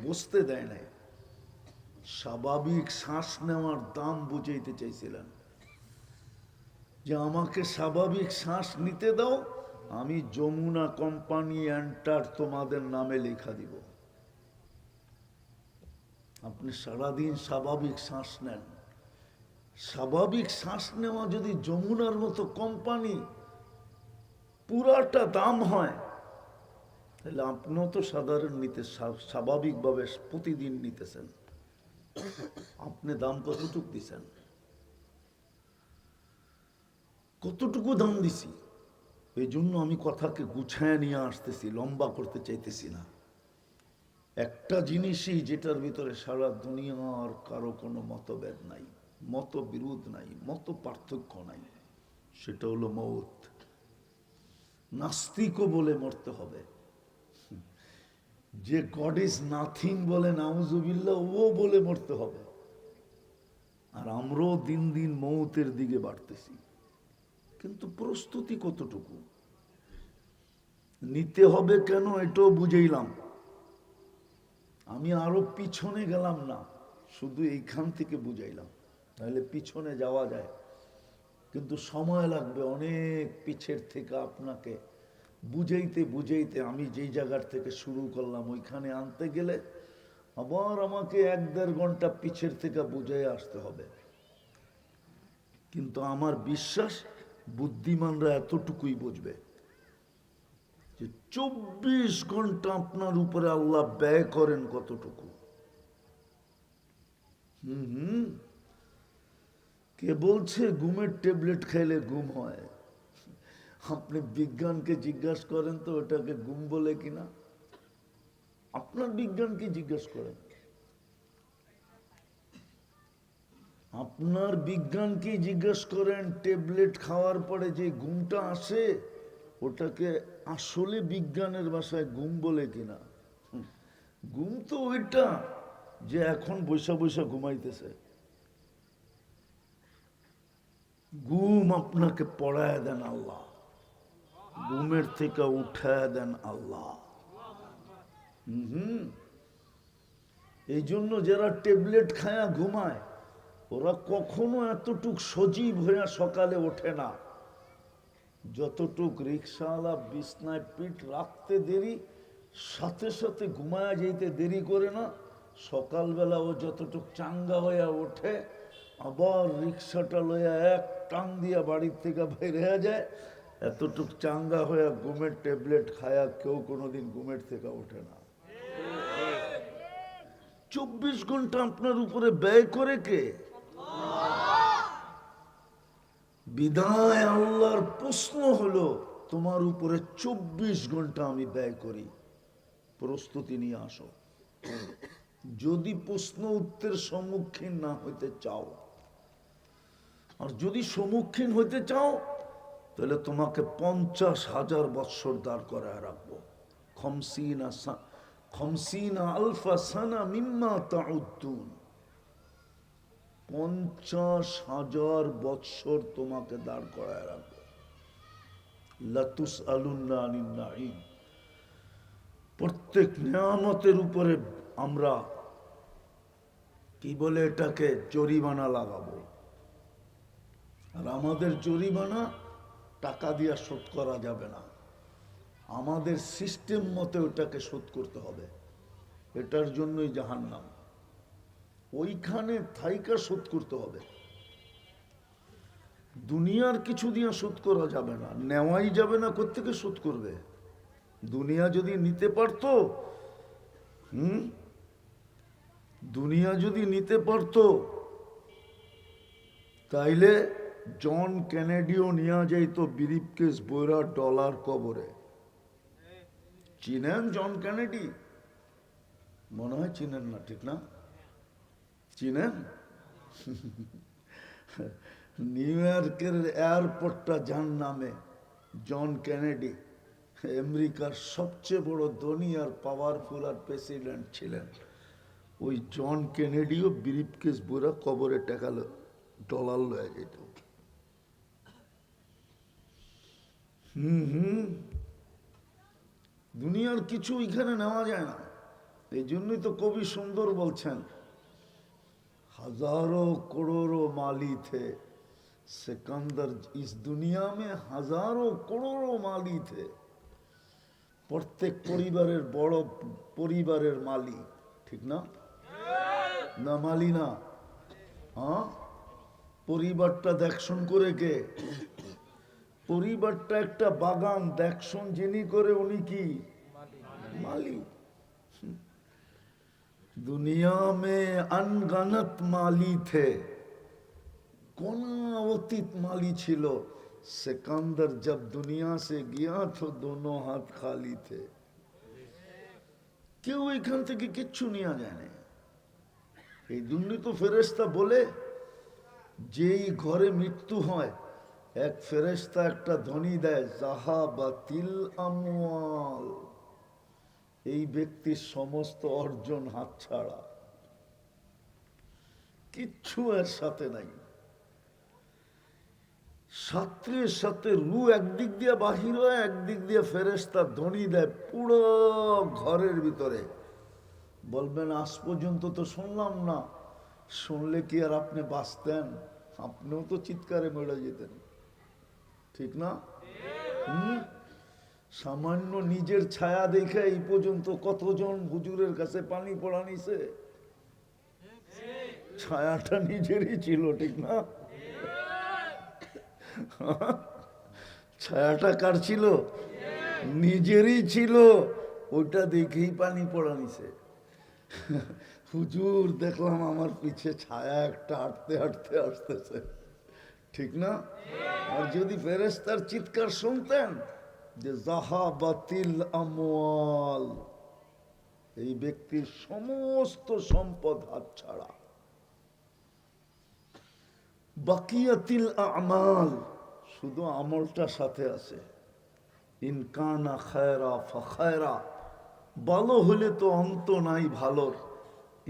বুঝতে দেয় নাই। স্বাভাবিক শ্বাস নেওয়ার দাম বুঝাইতে চাইছিলেন যে আমাকে স্বাভাবিক শ্বাস নিতে দাও, আমি যমুনা কোম্পানি এন্টার তোমাদের নামে লেখা দিব। আপনি সারাদিন স্বাভাবিক শ্বাস নেন, স্বাভাবিক শ্বাস নেওয়া যদি যমুনার মতো কোম্পানি পুরাটা দাম হয়, তাহলে আপনিও তো সাধারণ নিতে স্বাভাবিকভাবে প্রতিদিন নিতেছেন, আপনি দাম কতটুকু দিছেন? কতটুকু দাম দিছি? এই জন্য আমি কথাকে গুছায় নিয়ে আসতেছি, লম্বা করতে চাইতেছি না। একটা জিনিসই যেটার ভিতরে সারা দুনিয়ার কারো কোনো মতভেদ নাই, মতবিরোধ নাই, মত পার্থক্য নাই, সেটা হলো মৌত। নাস্তিকও বলে মরতে হবে, যে গড ইজ নাথিং বলে নাউজুবিল্লাহ ও বলে মরতে হবে। আর আমরাও দিন দিন মৌতের দিকে বাড়তেছি, কিন্তু প্রস্তুতি কতটুকু নিতে হবে কেন এটাও বুঝাইলাম। আমি আরো পিছনে গেলাম না, শুধু এইখান থেকে বুঝাইলাম, তাহলে পিছনে যাওয়া যায়, কিন্তু সময় লাগবে অনেক পিছের থেকে আপনাকে বুঝাইতে বুঝাইতে। আমি যেই জায়গার থেকে শুরু করলাম ওইখানে আনতে গেলে আবার আমাকে 1-1.5 ঘন্টা পিছের থেকে বুঝাই আসতে হবে। কিন্তু আমার বিশ্বাস বুদ্ধিমানরা এতটুকুই বুঝবে যে 24 ঘন্টা আপনার উপরে আল্লাহ ব্যয় করেন কতটুকু। কে বলছে ঘুমের ট্যাবলেট খাইলে ঘুম হয়? আপনি বিজ্ঞানকে জিজ্ঞাসা করেন তো ওটাকে ঘুম বলে কিনা, আপনার বিজ্ঞানকে জিজ্ঞাসা করেন, আপনার বিজ্ঞানকে জিজ্ঞাসা করেন ট্যাবলেট খাওয়ার পরে যে ঘুমটা আসে ওটাকে আসলে বিজ্ঞানের ভাষায় ঘুম বলে কিনা। ঘুম তো ওইটা যে এখন বৈশা বৈশা ঘুমাইতেছে। ঘুম আপনাকে পড়ায় দেন আল্লাহ, ঘুমের থেকে উঠায় দেন আল্লাহ। এই জন্য যারা ট্যাবলেট খায়া ঘুমায় ওরা কখনো এতটুক সজীব হইয়া সকালে ওঠে না, যতটুক রিক্সাওয়ালা বিছনায় পিঠ রাখতে দেরি, সাথে সাথে ঘুমায়া যেতে দেরি করে না, সকালবেলা ও যতটুক চাঙ্গা হইয়া ওঠে আবার রিক্সাটা লইয়া এক টান দিয়া বাড়ির থেকে বাইরে যায়, এতটুক চাঙ্গা হইয়া ঘুমের ট্যাবলেট খায়া কেউ কোনোদিন ঘুমের থেকে ওঠে না। 24 ঘন্টা আপনার উপরে ব্যয় করে কে? বিদায় আল্লাহর প্রশ্ন হলো তোমার উপরে 24 ঘন্টা আমি ব্যয় করি, প্রস্তুতি নিয়ে আসো। যদি প্রশ্ন উত্তরের সম্মুখীন না হইতে চাও, আর যদি সম্মুখীন হইতে চাও তাহলে তোমাকে 50,000 বৎসর দাঁড় করায় রাখবো। খমসিনা আলফা সানা মিম্মা তাউদ্দুন, 50,000 বৎসর তোমাকে দাঁড় করায় রাখবো। লাতুসআলুন্না আনিন নাঈম, প্রত্যেক নিয়ামতের উপরে আমরা কি বলে এটাকে জরিমানা লাগাবো। আর আমাদের জরিমানা টাকা দিয়া শোধ করা যাবে না, আমাদের সিস্টেম মতে ওটাকে শোধ করতে হবে। এটার জন্যই জাহান্নাম, ওইখানে থাইকা শোধ করতে হবে। দুনিয়ার কিছু দিয়ে শোধ করা যাবে না, নেওয়াই যাবে না, কোত্থেকে শোধ করবে? দুনিয়া যদি নিতে পারতো, দুনিয়া যদি নিতে পারতো তাইলে জন কেনেডিও নিয়ে যাইতো ব্রিফকেস বইরা ডলার কবরে। চিনেন জন কেনেডি? মনে হয় চিনেন না, ঠিক না? চিনেন? নিউ ইয়র্কের এয়ারপোর্টটা যার নামে, জন কেনেডি আমেরিকার সবচেয়ে বড় ধনী আর পাওয়ারফুল আর প্রেসিডেন্ট ছিলেন। ওই জন কেনেডিও ব্রিফকেস বইরা কবরে টাকা ডলার লয়ে যেত। দুনিয়ার কিছু এখানে নেওয়া যায় না। এই জন্যই তো কবি সুন্দর বলছেন, हजारों करोड़ों माली थे सिकंदर, इस दुनिया में हजारों करोड़ों माली थे। প্রত্যেক পরিবারের বড় পরিবারের মালি, ঠিক না? না মালি না? হ্যাঁ, পরিবারটা দেখশন করে কে? পরিবারটা একটা বাগান, দেখশন যিনি করে উনি কি? মালি। दुनिया में अनगनत माली थे, कोनातीत माली छिलो। सिकंदर जब दुनिया से गया तो दोनों हाथ खाली थे। কেউ এখান থেকে কিচ্ছু নিয়ে যায় না। এই জন্যই তো ফেরেশতা বলে, যেই ঘরে মৃত্যু হয় এক ফেরেশতা একটা ধ্বনি দেয়, জাহাবাতিল আমওয়াল, এই ব্যক্তির সমস্ত অর্জন হাতছাড়া, কিচ্ছু এর সাথে নাই। ছাত্রের সাথে রু একদিক দিয়ে বাহির হয়, একদিক দিয়ে ফেরেশতা ধ্বনি দেয় পুরো ঘরের ভিতরে। বলবেন আজ পর্যন্ত তো শুনলাম না, শুনলে কি আর আপনি বাঁচতেন? আপনিও তো চিৎকারে মরে যেতেন, ঠিক না? সামান্য নিজের ছায়া দেখে এই পর্যন্ত কতজন হুজুরের কাছে পানি পড়া নিছে। ছায়াটা নিজেরই ছিল, ঠিক না? ছায়াটা কার ছিল? নিজেরই ছিল, ওটা দেখেই পানি পড়া নিছে। হুজুর দেখলাম আমার পিছে ছায়া একটা হাঁটতে হাঁটতে আসতেছে, ঠিক না? আর যদি ফেরেশতার চিৎকার শুনতেন যে জাহাবাতিল আমওয়াল, এই ব্যক্তির সমস্ত সম্পদ হাতছাড়া। বাকিয়াতিল আমাল, শুধু আমলটা সাথে আছে। ইনকানা খায়রা ফাখায়রা, ভালো হলে তো অন্ত নাই ভালোর।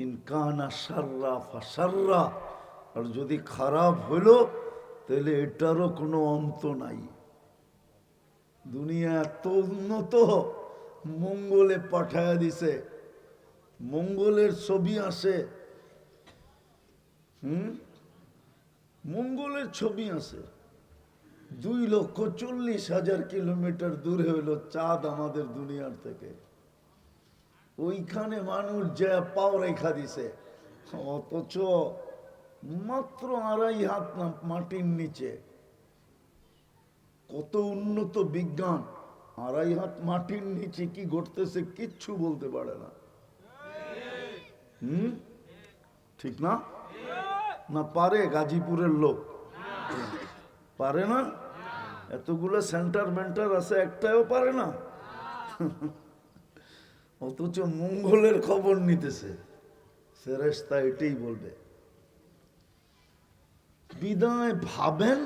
ইনকানা শাররা ফাশাররা, আর যদি খারাপ হলো তাহলে এটারও কোনো অন্ত নাই। দুনিয়া এত উন্নত, মঙ্গলে পাঠায়া দিছে, মঙ্গলের ছবি আসে। মঙ্গলের ছবি আছে। 2,40,000 কিলোমিটার দূরে হইল চাঁদ আমাদের দুনিয়ার থেকে। ওইখানে মানুষ যা পাও রেখা দিছে, অথচ মাত্র 2.5 হাত না মাটির নিচে। কত উন্নত বিজ্ঞান! 2.5 হাত মাটির নিচে কি ঘটতেছে কিচ্ছু বলতে পারে না। ঠিক না? না পারে? গাজীপুরের লোক পারে না? এতগুলো সেন্টার মেন্টার আছে, একটাও পারে না। অথচ মঙ্গলের খবর নিতেছে। ফেরেশতা এটাই বলবে। বিদায় ভাবেন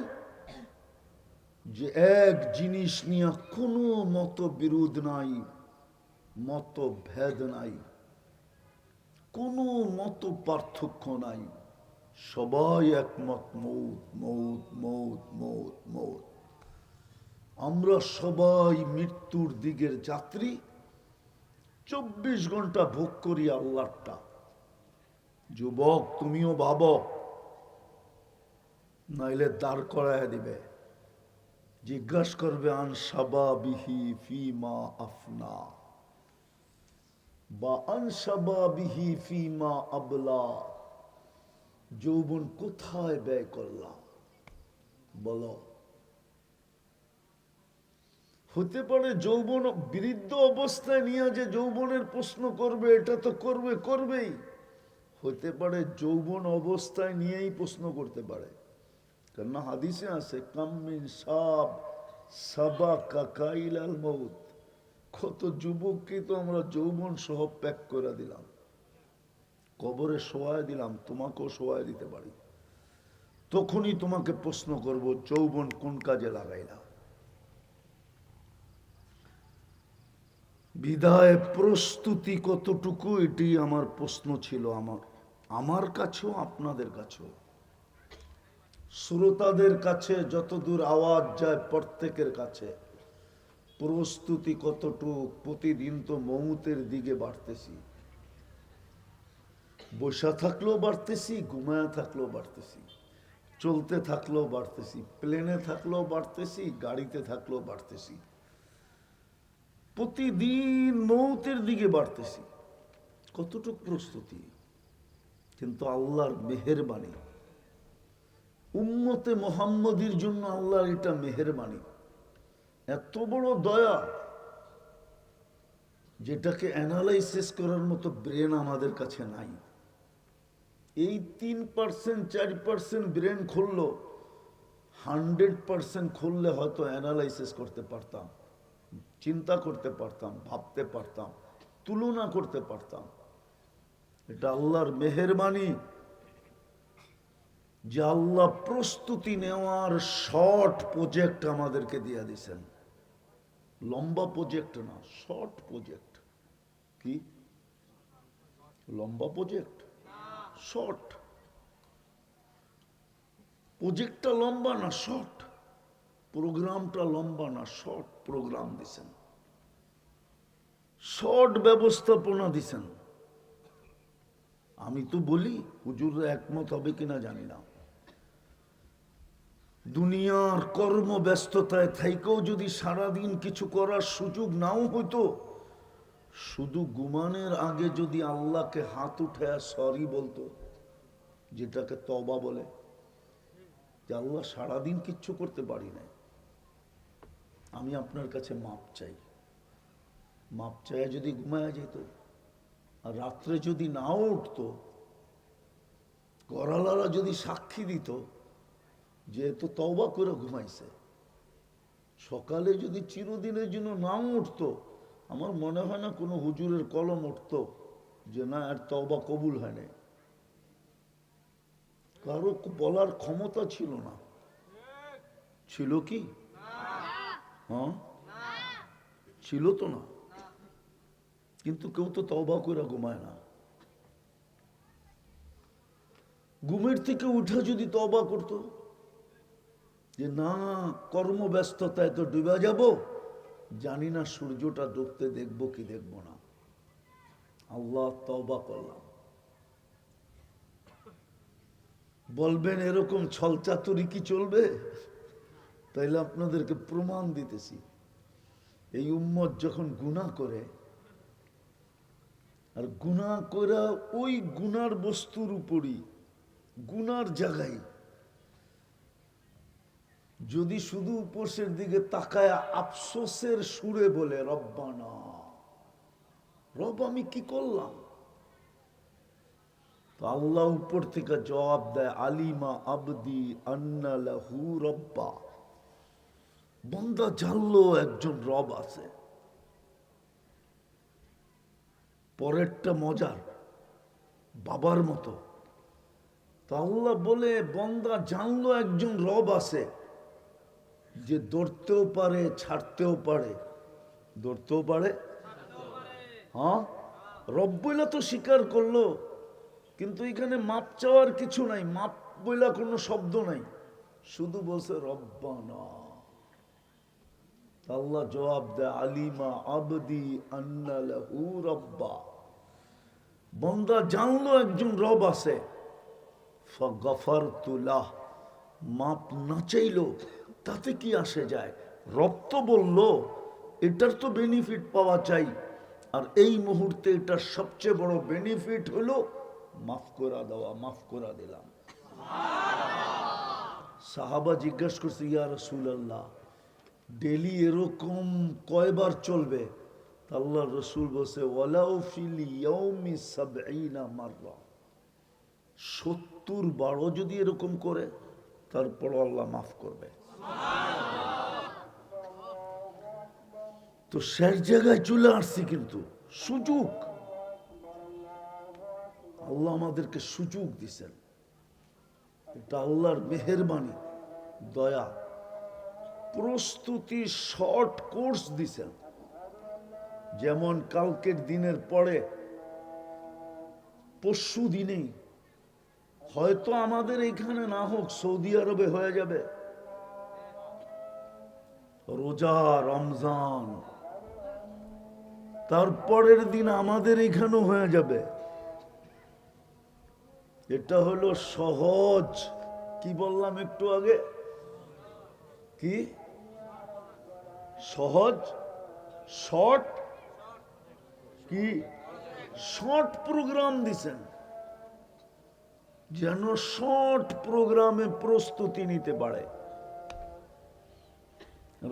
যে এক জিনিস নিয়ে কোনো মতবিরোধ নাই, মতভেদ নাই, কোনো মত পার্থক্য নাই, সবাই একমত, মৌত মৌত মৌত মৌত মৌত। আমরা সবাই মৃত্যুর দিকের যাত্রী, 24 ঘন্টা ভোগ করি আল্লাহটা। যুবক তুমিও ভাবো, নাইলে দাঁড় করায় দিবে, জিজ্ঞাসা করবে আন শাবাবিহি ফিমা আফনা বা আন শাবাবিহি ফিমা আবলা, যৌবন কোথায় ব্যয় করলাম বলো। হতে পারে যৌবন বৃদ্ধ অবস্থায় নিয়ে যে যৌবনের প্রশ্ন করবে, এটা তো করবেই। হতে পারে যৌবন অবস্থায় নিয়েই প্রশ্ন করতে পারে, কেননা হাদিসে আছে কামিন সাব সাবাকা কাইলাল মউত, কত যুবককে তো আমরা যৌবন সহ প্যাক করে দিলাম, কবরে শোয়ায় দিলাম, তোমাকেও শোয়ায় দিতে পারি। তখনই তোমাকে প্রশ্ন করব যৌবন কোন কাজে লাগাইলা। বিদায় প্রস্তুতি কতটুকু, এটি আমার প্রশ্ন ছিল, আমার কাছেও আপনাদের কাছেও, শ্রোতাদের কাছে, যতদূর আওয়াজ যায় প্রত্যেকের কাছে। প্রস্তুতি কতটুকু? প্রতিদিন তো মৌতের দিকে বাড়তেছি, বসা থাকলেও বাড়তেছি, ঘুমায়া থাকলেও বাড়তেছি, চলতে থাকলেও বাড়তেছি, প্লেনে থাকলেও বাড়তেছি, গাড়িতে থাকলেও বাড়তেছি, প্রতিদিন মৌতের দিকে বাড়তেছি। কতটুকু প্রস্তুতি! কিন্তু আল্লাহর মেহেরবানি, উম্মতে মুহাম্মদীর জন্য আল্লাহর এটা মেহেরবানি, এত বড় দয়া, যেটাকে অ্যানালাইসিস করার মতো ব্রেন আমাদের কাছে নাই। এই 3% 4% ব্রেন খুললো, 100% খুললে হয়তো অ্যানালাইসিস করতে পারতাম, চিন্তা করতে পারতাম, ভাবতে পারতাম, তুলনা করতে পারতাম। এটা আল্লাহর মেহেরবানি যে আল্লাহ প্রস্তুতি নেওয়ার শর্ট প্রজেক্ট আমাদেরকে দিয়ে দিয়েছেন। লম্বা প্রজেক্ট না, শর্ট প্রজেক্ট। কি লম্বা প্রজেক্ট? শর্ট প্রজেক্টটা লম্বা না শর্ট, প্রোগ্রামটা লম্বা না শর্ট প্রোগ্রাম দিছেন, শর্ট ব্যবস্থাপনা দিছেন। আমি তো বলি, হুজুররা একমত হবে কিনা জানি না, দুনিয়ার কর্মব্যস্ততায় থাইকেও যদি সারাদিন কিছু করার সুযোগ নাও হইতো, শুধু ঘুমানোর আগে যদি আল্লাহকে হাত উঠে সরি বলতো, যেটাকে তওবা বলে, যে আল্লাহ সারাদিন কিচ্ছু করতে পারি না, আমি আপনার কাছে মাপ চাই, মাপ চাই যদি ঘুমায়া যেত, আর রাত্রে যদি নাও উঠতো, গড়ালারা যদি সাক্ষী দিত যেহেতু তওবা করে ঘুমাইছে, সকালে যদি চিরদিনের জন্য নাও উঠতো, আমার মনে হয় না কোনো হুজুরের কলম উঠতো যে না আর তওবা কবুল হয় না। কারো বলার ক্ষমতা ছিল না। ছিল কি? হ্যাঁ, ছিল তো না। কিন্তু কেউ তো তওবা করে ঘুমায় না। ঘুমের থেকে উঠে যদি তওবা করতো যে না কর্মব্যস্ততায় তো ডুবে যাব, জানি না সূর্যটা ডুবতে দেখবো কি দেখবো না, আল্লাহ তওবা করলাম। বলবেন এরকম ছলচাতুরি কি চলবে? তাইলে আপনাদেরকে প্রমাণ দিতেছি, এই উম্মত যখন গুনাহ করে, আর গুনাহ করে ওই গুনার বস্তুর উপরই, গুনার জায়গায় যদি শুধু উপসের দিকে তাকায় আফসোসের সুরে বলে রব্বানা, রব আমি কি করলাম, তো আল্লাহ উপর থেকে জবাব দেয় আলিমা আবদি আন্না লাহু রব্বা, বান্দা জানলো একজন রব আছে। পরেরটা মজার, বাবার মতো। তো আল্লাহ বলে বান্দা জানলো একজন রব আছে, যে ধরতেও পারে ছাড়তেও পারে, ধরতেও পারে, হ্যাঁ রব বইলা তো স্বীকার করলো, কিন্তু এখানে মাপ চাওয়ার কিছু নাই, মাপ বইলা কোনো শব্দ নাই, শুধু বলছে রব্বানা। আল্লাহ জবাব দেয় আলিমা আবদি আন্না লাহু রব্বা, বান্দা জানলো একজন রব আছে, ফাগফারতু লাহ, মাপ না চাইলো তাতে কি আসে যায়, রব তো বললো, এটার তো বেনিফিট পাওয়া চাই, আর এই মুহূর্তে এটার সবচেয়ে বড় বেনিফিট হলো মাফ করা দেওয়া, মাফ করা দিলাম। সাহাবা জিজ্ঞাসা করছে ইয়া রাসূলুল্লাহ, ডেলি এরকম কয়বার চলবে? আল্লাহ রসুল বলছে ওয়ালাউ ফিল ইয়াউমি ৭০ মাররা, ৭০ বারও যদি এরকম করে তারপর আল্লাহ মাফ করবে। তো শেষ জায়গায় চলে আসছি, কিন্তু সুযোগ আল্লাহ আমাদেরকে সুযোগ দিছেন, এটা আল্লাহর মেহেরবানি, দয়া। প্রস্তুতি শর্ট কোর্স দিছেন, যেমন কালকের দিনের পরে পরশু দিনেই হয়তো আমাদের এখানে না হোক, সৌদি আরবে হয়ে যাবে রোজা, রমজান, তারপরের দিন আমাদের এখানেও হয়ে যাবে। এটা হলো সহজ। কি বললাম একটু আগে? কি সহজ? শর্ট? কি শর্ট প্রোগ্রাম দিছেন, যেন শর্ট প্রোগ্রামে প্রস্তুতি নিতে পারে।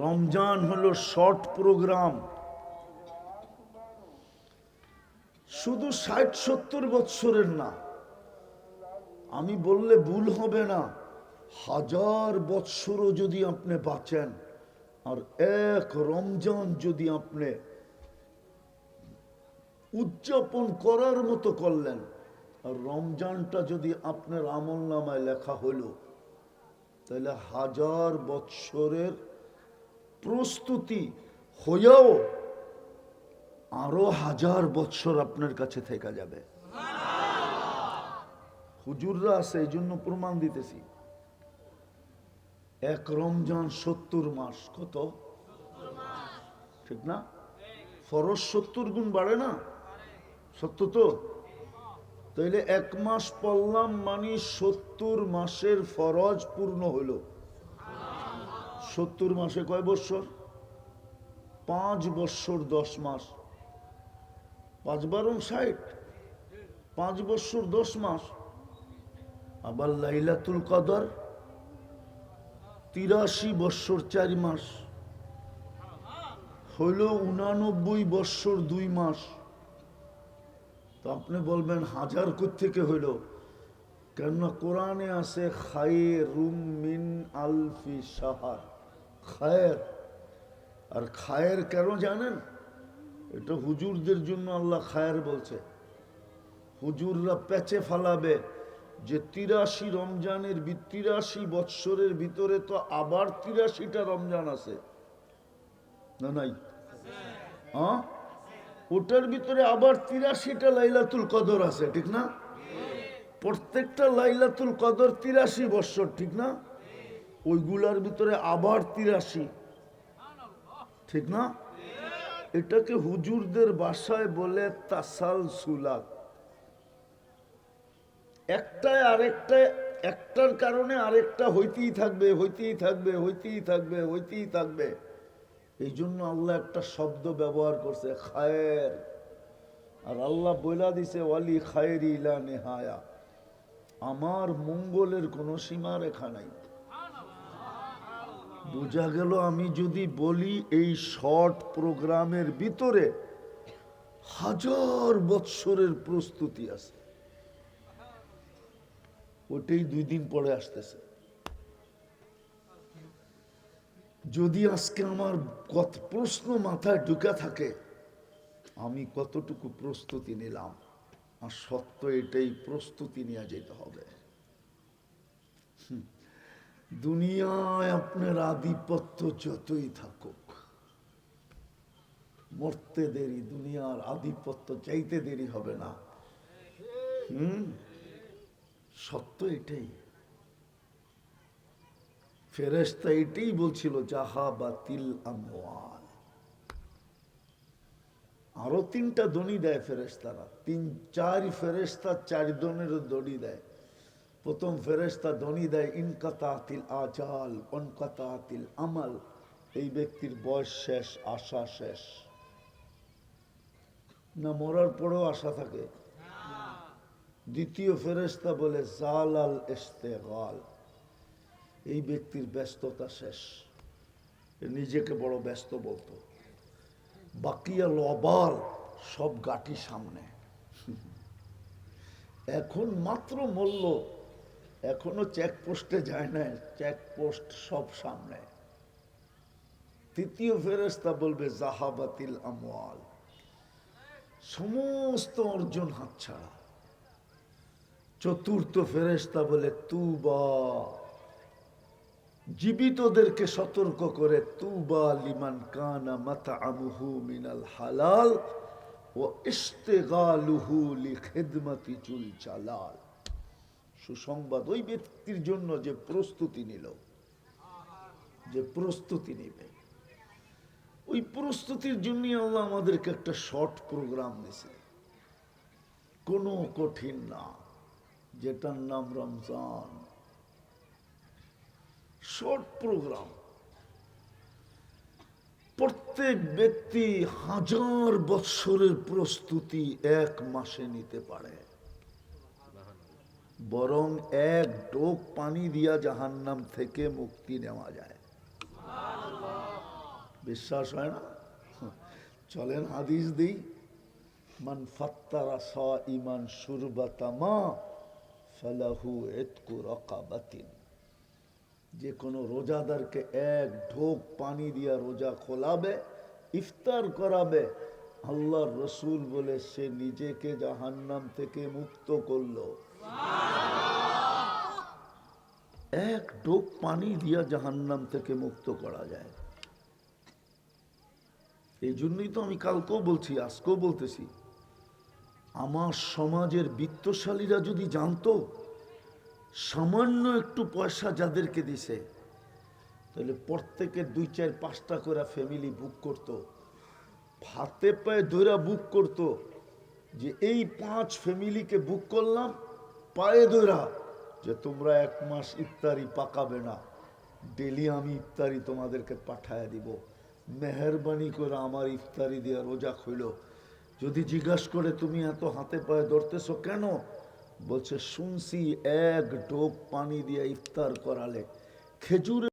রমজান হলো শর্ট প্রোগ্রাম। শুধু ৬০-৭০ বৎসরের না, আমি বললে ভুল হবে না, ১০০০ বৎসরও যদি আপনি বাঁচেন আর এক রমজান যদি আপনি উদযাপন করার মতো করলেন, আর রমজানটা যদি আপনার আমলনামায় লেখা হলো, তাহলে ১০০০ বৎসরের প্রস্তুতি হয়েও আরো ১০০০ বৎসর আপনার কাছে থেকে যাবে। হুজুররা আছে, এই জন্য প্রমাণ দিতেছি। এক রমজান ৭০ মাস, কত? ঠিক না? ফরজ ৭০ গুণ বাড়ে না? সত্য তো? তাইলে এক মাস পড়লাম মানে ৭০ মাসের ফরজ পূর্ণ হইল। ৭০ মাসে কয় বৎসর? ৫ বৎসর ১০ মাস। ৫ বারং ৬০, ৫ বৎসর ১০ মাস। আবার লাইলাতুল কদর ৮৩ বৎসর ৪ মাস, হইল ৮৯ বৎসর ২ মাস। তো আপনি বলবেন ১০০০ কোত্থেকে হইল? কেননা কোরআনে আছে খায়রুম মিন আলফি শাহর, খায়ের। আর খায়ের কেন জানেন? এটা হুজুরদের জন্য আল্লাহ খায়ের বলছে। হুজুররা পেঁচে ফালাবে যে ৮৩ রমজানের ৮৩ বৎসরের ভিতরে তো আবার ৮৩টা রমজান আছে না? নাই? হ্যাঁ, ওটার ভিতরে আবার ৮৩টা লাইলাতুল কদর আছে, ঠিক না? প্রত্যেকটা লাইলাতুল কদর ৮৩ বৎসর, ঠিক না? ওইগুলার ভিতরে আবার ৮৩, ঠিক না? এটাকে হুজুরদের ভাষায় বলে তাসালসুলাত। একটায় আরেকটা, একটার কারণে আরেকটা হইতেই থাকবে, হইতেই থাকবে, হইতেই থাকবে, হইতেই থাকবে। এই জন্য আল্লাহ একটা শব্দ ব্যবহার করছে, খায়ের। আর আল্লাহ বইলা দিছে ওয়ালি খায়ের ইলা নেহায়া, আমার মঙ্গলের কোনো সীমা রেখা নাই। বোঝা গেল, আমি যদি বলি এই শর্ট প্রোগ্রামের ভিতরে ১০০০ বৎসরের প্রস্তুতি আছে, ওটাই ২ দিন পরে আসতেছে। যদি আজকে আমার কত প্রশ্ন মাথায় ঢুকে থাকে, আমি কতটুকু প্রস্তুতি নিলাম, আর সত্য এটাই, প্রস্তুতি নিয়ে যেতে হবে। দুনিয়ায় আপনার আধিপত্য যতই থাকুক, মরতে দেরি, দুনিয়ার আধিপত্য চাইতে দেরি হবে না। সত্য এটাই। ফেরেশতা এটাই বলছিল, জাহা বাতিল আমওয়াল। আরো ৩টা দড়ি দেয় ফেরেশতারা, ৩-৪ ফেরেশতা ৪ দনের দড়ি দেয়। প্রথম ফেরেশতা দড়ি দেয় ইনকাতাতিল আজাল অনকাতাতিল আমাল, এই ব্যক্তির বয়স শেষ, আশা শেষ। না মরার পরেও আশা থাকে? দ্বিতীয় ফেরেশতা বলে জালাল ইস্তেগাল, এই ব্যক্তির ব্যস্ততা শেষ, নিজেকে বড় ব্যস্ত বলতো। বাকিয়া লবাল, সব গাটি সামনে। এখন মাত্র মূল্য, এখনো চেকপোস্টে যায় না, চেকপোস্ট সব সামনে। তৃতীয় ফেরেশতা বলবে জাহাবাতিল আমওয়াল, সমস্ত অর্জন হাতছাড়া। চতুর্থ ফেরেশতা বলে তুবা, জীবিতদেরকে সতর্ক করে, তুবা লিমান কানা মাতআমুহু মিনাল হালাল ওয়া ইশতিগালুহু লিখিদমাতি জুল জালাল। সুসংবাদ ওই ব্যক্তির জন্য যে প্রস্তুতি নিল, যে প্রস্তুতি নেবে। ওই প্রস্তুতির জন্য আল্লাহ আমাদেরকে একটা শর্ট প্রোগ্রাম দিয়েছে, কোনো কঠিন না। যেটার নাম রমজান। শর্ট প্রোগ্রাম, প্রত্যেক ব্যক্তি 1000 বৎসরের প্রস্তুতি 1 মাসে নিতে পারে, বরং এক ঢোক পানি দিয়া জাহান্নাম থেকে মুক্তি নেওয়া যায়। বিশ্বাস হয় না? চলেন হাদিস দিই। মান ফাত্তারা সাইমান শুরবাতা মা ফালাহু ইতকু রাকাবাতিন। যে কোনো রোজাদারকে এক ঢোক পানি দিয়া রোজা খোলাবে, ইফতার করাবে, আল্লাহর রসুল বলে সে নিজেকে জাহান্নাম থেকে মুক্ত করলো। এক ঢোক পানি দিয়া জাহান্নাম থেকে মুক্ত করা যায়। এই জন্যই তো আমি কালকেও বলছি, আজকেও বলতেছি, আমার সমাজের বিত্তশালীরা যদি জানতো সামান্য একটু পয়সা যাদেরকে দিছে, তাহলে প্রত্যেকে 2-4-5টা করে ফ্যামিলি বুক করত, হাতে পায়ে ধরে বুক করত, যে এই 5 ফ্যামিলিকে বুক করলাম পায়ে ধরা, যে তোমরা 1 মাস ইফতারি পাকাবে না, ডেলি আমি ইফতারি তোমাদেরকে পাঠায় দিব, মেহরবানি করে আমার ইফতারি দিয়ে রোজা খুলো। যদি জিজ্ঞাসা করে তুমি এত হাতে পায়ে ধরতেছো কেন, বলছে শুনছি এক ঢোক পানি দিয়ে ইফতার করালে খেজুরের